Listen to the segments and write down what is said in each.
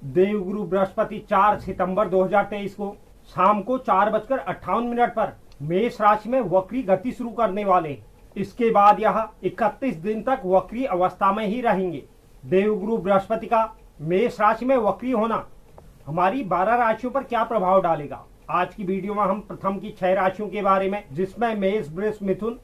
देवगुरु बृहस्पति 4 सितंबर 2023 को शाम को 4:58 पर मेष राशि में वक्री गति शुरू करने वाले हैं। इसके बाद यह 31 दिन तक वक्री अवस्था में ही रहेंगे। देवगुरु बृहस्पति का मेष राशि में वक्री होना हमारी 12 राशियों पर क्या प्रभाव डालेगा, आज की वीडियो में हम प्रथम की 6 राशियों के बारे में, जिसमें मेष, वृष, मिथुन,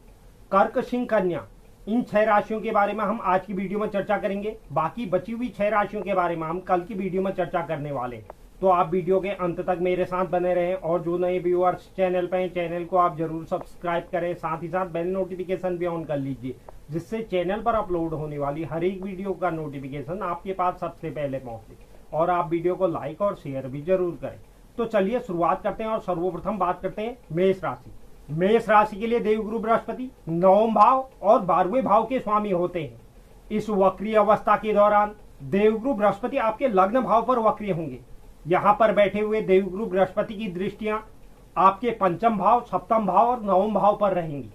कर्क, सिंह, कन्या, इन 6 राशियों के बारे में हम आज की वीडियो में चर्चा करेंगे। बाकी बची हुई 6 राशियों के बारे में हम कल की वीडियो में चर्चा करने वाले हैं। तो आप वीडियो के अंत तक मेरे साथ बने रहें और जो नए व्यूअर्स चैनल पे हैं, चैनल को आप जरूर सब्सक्राइब करें, साथ ही साथ बेल नोटिफिकेशन भी ऑन कर लीजिए, जिससे चैनल पर अपलोड होने वाली हर एक वीडियो का नोटिफिकेशन आपके पास सबसे पहले पहुंचे। और आप वीडियो को लाइक और शेयर भी जरूर करें। तो चलिए शुरुआत करते हैं और सर्वप्रथम बात करते हैं मेष राशि। मेष राशि के लिए देवगुरु बृहस्पति 9वें भाव और 12वें भाव के स्वामी होते हैं। इस वक्री अवस्था के दौरान देवगुरु बृहस्पति आपके लग्न भाव पर वक्री होंगे। यहाँ पर बैठे हुए देवगुरु बृहस्पति की दृष्टियां आपके पंचम भाव, सप्तम भाव और 9वें भाव पर रहेंगी।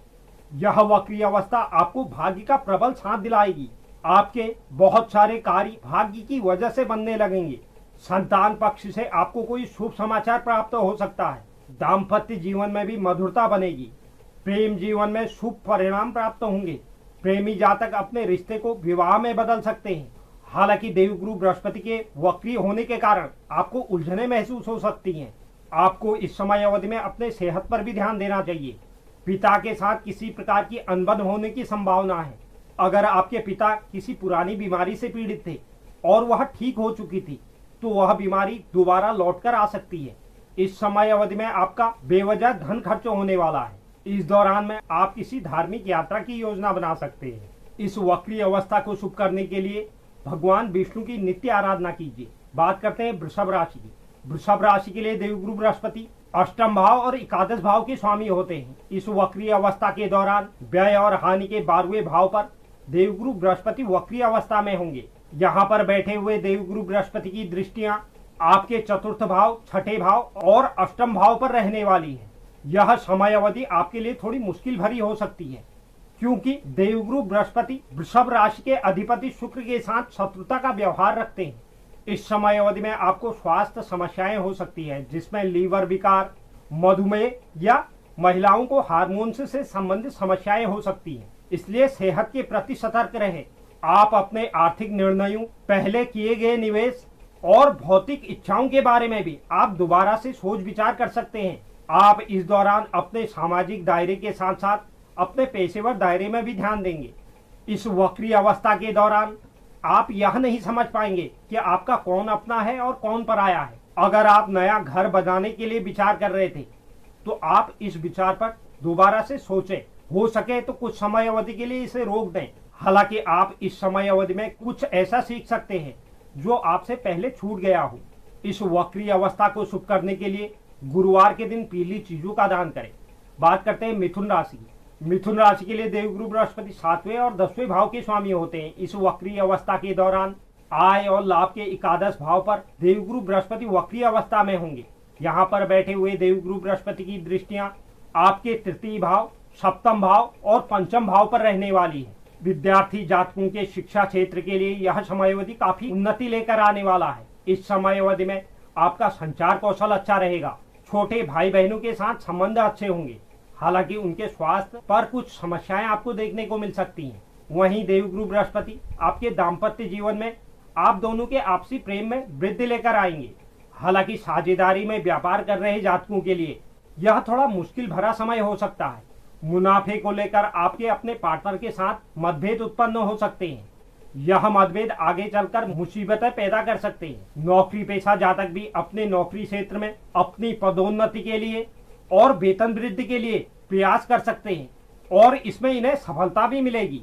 यह वक्री अवस्था आपको भाग्य का प्रबल साथ दिलाएगी। आपके बहुत सारे कार्य भाग्य की वजह से बनने लगेंगे। संतान पक्ष से आपको कोई शुभ समाचार प्राप्त हो सकता है। दाम्पत्य जीवन में भी मधुरता बनेगी। प्रेम जीवन में शुभ परिणाम प्राप्त होंगे। प्रेमी जातक अपने रिश्ते को विवाह में बदल सकते हैं। हालांकि देवगुरु बृहस्पति के वक्री होने के कारण आपको उलझने महसूस हो सकती हैं। आपको इस समय अवधि में अपने सेहत पर भी ध्यान देना चाहिए। पिता के साथ किसी प्रकार की अनबन होने की संभावना है। अगर आपके पिता किसी पुरानी बीमारी से पीड़ित थे और वह ठीक हो चुकी थी, तो वह बीमारी दोबारा लौटकर आ सकती है। इस समय अवधि में आपका बेवजह धन खर्च होने वाला है। इस दौरान में आप किसी धार्मिक यात्रा की योजना बना सकते हैं। इस वक्री अवस्था को शुभ करने के लिए भगवान विष्णु की नित्य आराधना कीजिए। बात करते हैं वृषभ राशि की। वृषभ राशि के लिए देवगुरु बृहस्पति अष्टम भाव और एकादश भाव के स्वामी होते हैं। इस वक्री अवस्था के दौरान व्यय और हानि के 12वें भाव पर देवगुरु बृहस्पति वक्री अवस्था में होंगे। यहाँ पर बैठे हुए देवगुरु बृहस्पति की दृष्टियां आपके चतुर्थ भाव, छठे भाव और अष्टम भाव पर रहने वाली है। यह समय अवधि आपके लिए थोड़ी मुश्किल भरी हो सकती है, क्योंकि देवगुरु बृहस्पति वृषभ राशि के अधिपति शुक्र के साथ शत्रुता का व्यवहार रखते हैं। इस समय अवधि में आपको स्वास्थ्य समस्याएं हो सकती है, जिसमें लीवर विकार, मधुमेह या महिलाओं को हार्मोन से संबंधित समस्याएं हो सकती हैं। इसलिए सेहत के प्रति सतर्क रहें। आप अपने आर्थिक निर्णयों, पहले किए गए निवेश और भौतिक इच्छाओं के बारे में भी आप दोबारा से सोच विचार कर सकते हैं। आप इस दौरान अपने सामाजिक दायरे के साथ साथ अपने पेशेवर दायरे में भी ध्यान देंगे। इस वक्री अवस्था के दौरान आप यह नहीं समझ पाएंगे कि आपका कौन अपना है और कौन पराया है। अगर आप नया घर बनाने के लिए विचार कर रहे थे, तो आप इस विचार पर दोबारा से सोचें। हो सके तो कुछ समय अवधि के लिए इसे रोक दें। हालांकि आप इस समय अवधि में कुछ ऐसा सीख सकते हैं जो आपसे पहले छूट गया हो। इस वक्री अवस्था को शुभ करने के लिए गुरुवार के दिन पीली चीजों का दान करें। बात करते हैं मिथुन राशि की। मिथुन राशि के लिए देवगुरु बृहस्पति 7वें और 10वें भाव के स्वामी होते हैं। इस वक्री अवस्था के दौरान आय और लाभ के एकादश भाव पर देवगुरु बृहस्पति वक्री अवस्था में होंगे। यहाँ पर बैठे हुए देवगुरु बृहस्पति की दृष्टियां आपके तृतीय भाव, सप्तम भाव और पंचम भाव पर रहने वाली है। विद्यार्थी जातकों के शिक्षा क्षेत्र के लिए यह समय अवधि काफी उन्नति लेकर आने वाला है। इस समय अवधि में आपका संचार कौशल अच्छा रहेगा। छोटे भाई बहनों के साथ संबंध अच्छे होंगे। हालांकि उनके स्वास्थ्य पर कुछ समस्याएं आपको देखने को मिल सकती हैं। वहीं देवगुरु बृहस्पति आपके दाम्पत्य जीवन में आप दोनों के आपसी प्रेम में वृद्धि लेकर आएंगे। हालांकि साझेदारी में व्यापार कर रहे जातकों के लिए यह थोड़ा मुश्किल भरा समय हो सकता है। मुनाफे को लेकर आपके अपने पार्टनर के साथ मतभेद उत्पन्न हो सकते हैं। यह मतभेद आगे चलकर मुसीबतें पैदा कर सकते हैं। नौकरी पेशा जातक भी अपने नौकरी क्षेत्र में अपनी पदोन्नति के लिए और वेतन वृद्धि के लिए प्रयास कर सकते हैं और इसमें इन्हें सफलता भी मिलेगी।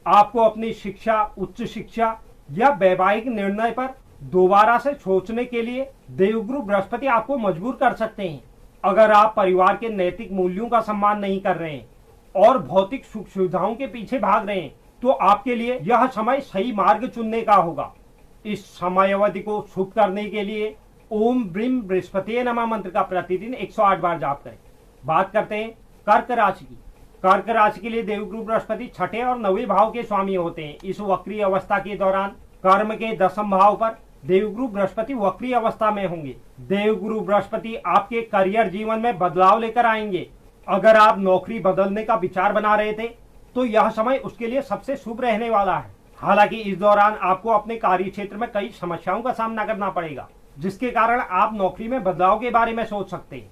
आपको अपनी शिक्षा, उच्च शिक्षा या वैवाहिक निर्णय पर दोबारा से सोचने के लिए देवगुरु बृहस्पति आपको मजबूर कर सकते हैं। अगर आप परिवार के नैतिक मूल्यों का सम्मान नहीं कर रहे हैं और भौतिक सुख सुविधाओं के पीछे भाग रहे हैं, तो आपके लिए यह समय सही मार्ग चुनने का होगा। इस समय अवधि को शुभ करने के लिए ओम ब्रीम बृहस्पति नमः मंत्र का प्रतिदिन 108 बार जाप करें। बात करते हैं कर्क राशि की। कर्क राशि के लिए देवगुरु बृहस्पति छठे और 9वें भाव के स्वामी होते हैं। इस वक्री अवस्था के दौरान कर्म के 10वें भाव पर देवगुरु बृहस्पति वक्री अवस्था में होंगे। देवगुरु बृहस्पति आपके करियर जीवन में बदलाव लेकर आएंगे। अगर आप नौकरी बदलने का विचार बना रहे थे तो यह समय उसके लिए सबसे शुभ रहने वाला है। हालांकि इस दौरान आपको अपने कार्य क्षेत्र में कई समस्याओं का सामना करना पड़ेगा, जिसके कारण आप नौकरी में बदलाव के बारे में सोच सकते हैं।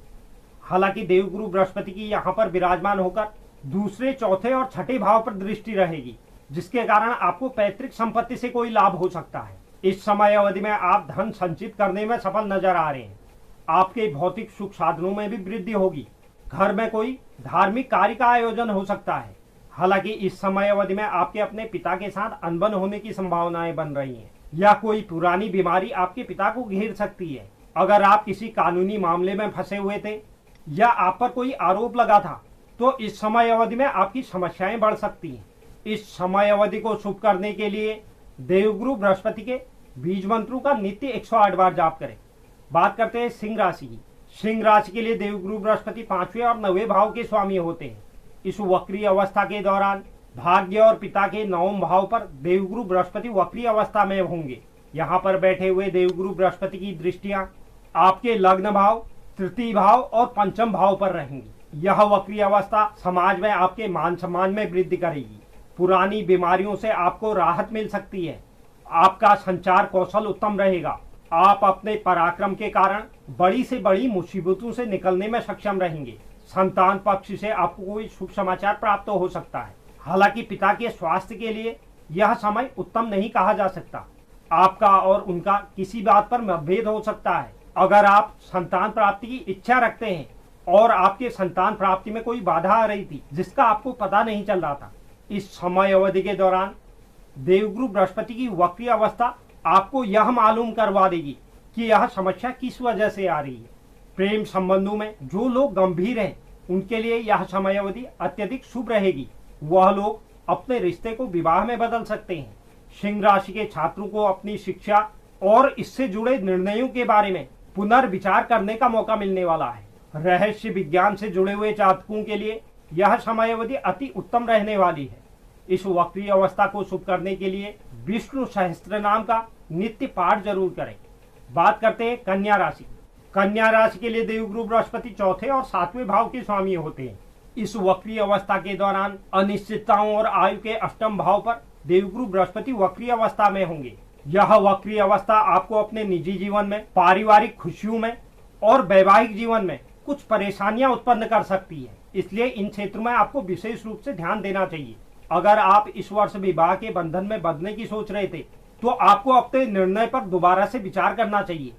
हालांकि देवगुरु बृहस्पति की यहाँ पर विराजमान होकर दूसरे, चौथे और छठे भाव पर दृष्टि रहेगी, जिसके कारण आपको पैतृक संपत्ति से कोई लाभ हो सकता है। इस समय अवधि में आप धन संचित करने में सफल नजर आ रहे हैं। आपके भौतिक सुख साधनों में भी वृद्धि होगी। घर में कोई धार्मिक कार्य का आयोजन हो सकता है। हालांकि इस समय अवधि में आपके अपने पिता के साथ अनबन होने की संभावनाएं बन रही हैं, या कोई पुरानी बीमारी आपके पिता को घेर सकती है। अगर आप किसी कानूनी मामले में फंसे हुए थे या आप पर कोई आरोप लगा था तो इस समय अवधि में आपकी समस्याएं बढ़ सकती हैं। इस समय अवधि को शुभ करने के लिए देवगुरु बृहस्पति के बीज मंत्रों का नित्य 108 बार जाप करें। बात करते हैं सिंह राशि की। सिंह राशि के लिए देवगुरु बृहस्पति 5वें और 9वें भाव के स्वामी होते हैं। इस वक्री अवस्था के दौरान भाग्य और पिता के 9वें भाव पर देवगुरु बृहस्पति वक्री अवस्था में होंगे। यहाँ पर बैठे हुए देवगुरु बृहस्पति की दृष्टियां आपके लग्न भाव, तृतीय भाव और पंचम भाव पर रहेंगी। यह वक्री अवस्था समाज में आपके मान सम्मान में वृद्धि करेगी। पुरानी बीमारियों से आपको राहत मिल सकती है। आपका संचार कौशल उत्तम रहेगा। आप अपने पराक्रम के कारण बड़ी से बड़ी मुसीबतों से निकलने में सक्षम रहेंगे। संतान पक्ष से आपको कोई शुभ समाचार प्राप्त हो सकता है। हालांकि पिता के स्वास्थ्य के लिए यह समय उत्तम नहीं कहा जा सकता। आपका और उनका किसी बात पर मतभेद हो सकता है। अगर आप संतान प्राप्ति की इच्छा रखते हैं और आपके संतान प्राप्ति में कोई बाधा आ रही थी जिसका आपको पता नहीं चल रहा था, इस समय अवधि के दौरान देवगुरु बृहस्पति की वक्री अवस्था आपको यह मालूम करवा देगी कि यह समस्या किस वजह से आ रही है। प्रेम संबंधों में जो लोग गंभीर हैं उनके लिए यह समय अवधि अत्यधिक शुभ रहेगी। वह लोग अपने रिश्ते को विवाह में बदल सकते हैं। सिंह राशि के छात्रों को अपनी शिक्षा और इससे जुड़े निर्णयों के बारे में पुनर्विचार करने का मौका मिलने वाला है। रहस्य विज्ञान से जुड़े हुए जातकों के लिए यह समय अवधि अति उत्तम रहने वाली है। इस वक्री अवस्था को शुभ करने के लिए विष्णु सहस्त्र नाम का नित्य पाठ जरूर करें। बात करते हैं कन्या राशि। कन्या राशि के लिए देवगुरु बृहस्पति चौथे और 7वें भाव के स्वामी होते हैं। इस वक्री अवस्था के दौरान अनिश्चितताओं और आयु के अष्टम भाव पर देवगुरु बृहस्पति वक्री अवस्था में होंगे। यह वक्री अवस्था आपको अपने निजी जीवन में, पारिवारिक खुशियों में और वैवाहिक जीवन में कुछ परेशानियां उत्पन्न कर सकती है। इसलिए इन क्षेत्रों में आपको विशेष रूप से ध्यान देना चाहिए। अगर आप इस वर्ष विवाह के बंधन में बंधने की सोच रहे थे तो आपको अपने निर्णय पर दोबारा से विचार करना चाहिए।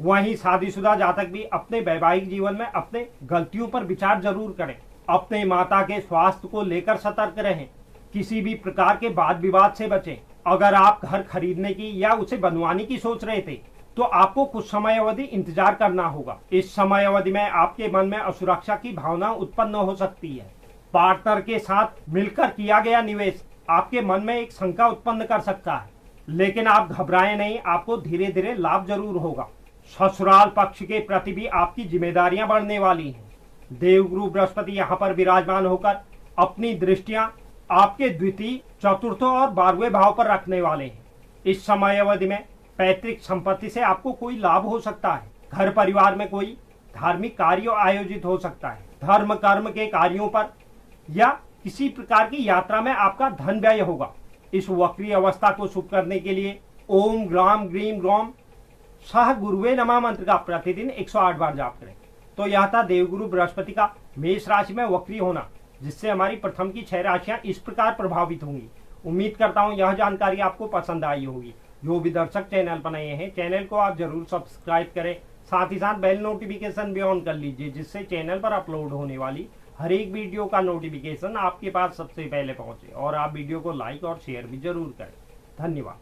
वहीं शादीशुदा जातक भी अपने वैवाहिक जीवन में अपने गलतियों पर विचार जरूर करें। अपने माता के स्वास्थ्य को लेकर सतर्क रहें। किसी भी प्रकार के वाद विवाद से बचें। अगर आप घर खरीदने की या उसे बनवाने की सोच रहे थे तो आपको कुछ समय अवधि इंतजार करना होगा। इस समय अवधि में आपके मन में असुरक्षा की भावना उत्पन्न हो सकती है। पार्टनर के साथ मिलकर किया गया निवेश आपके मन में एक शंका उत्पन्न कर सकता है, लेकिन आप घबराएं नहीं, आपको धीरे धीरे लाभ जरूर होगा। ससुराल पक्ष के प्रति भी आपकी जिम्मेदारियां बढ़ने वाली हैं। देवगुरु बृहस्पति यहाँ पर विराजमान होकर अपनी दृष्टियां आपके द्वितीय, चतुर्थ और 12वें भाव पर रखने वाले हैं। इस समय अवधि में पैतृक संपत्ति से आपको कोई लाभ हो सकता है। घर परिवार में कोई धार्मिक कार्य आयोजित हो सकता है। धर्म कर्म के कार्यों पर या किसी प्रकार की यात्रा में आपका धन व्यय होगा। इस वक्री अवस्था को शुभ करने के लिए ओम ग्राम ग्रीम ग्रौम सह गुरुवे नमः मंत्र का प्रतिदिन 108 बार जाप करें। तो यह था देवगुरु बृहस्पति का मेष राशि में वक्री होना, जिससे हमारी प्रथम की 6 राशियां इस प्रकार प्रभावित होंगी। उम्मीद करता हूं यह जानकारी आपको पसंद आई होगी। जो भी दर्शक चैनल पर नए हैं, चैनल को आप जरूर सब्सक्राइब करें। साथ ही साथ बेल नोटिफिकेशन भी ऑन कर लीजिए, जिससे चैनल पर अपलोड होने वाली हर एक वीडियो का नोटिफिकेशन आपके पास सबसे पहले पहुंचे। और आप वीडियो को लाइक और शेयर भी जरूर करें। धन्यवाद।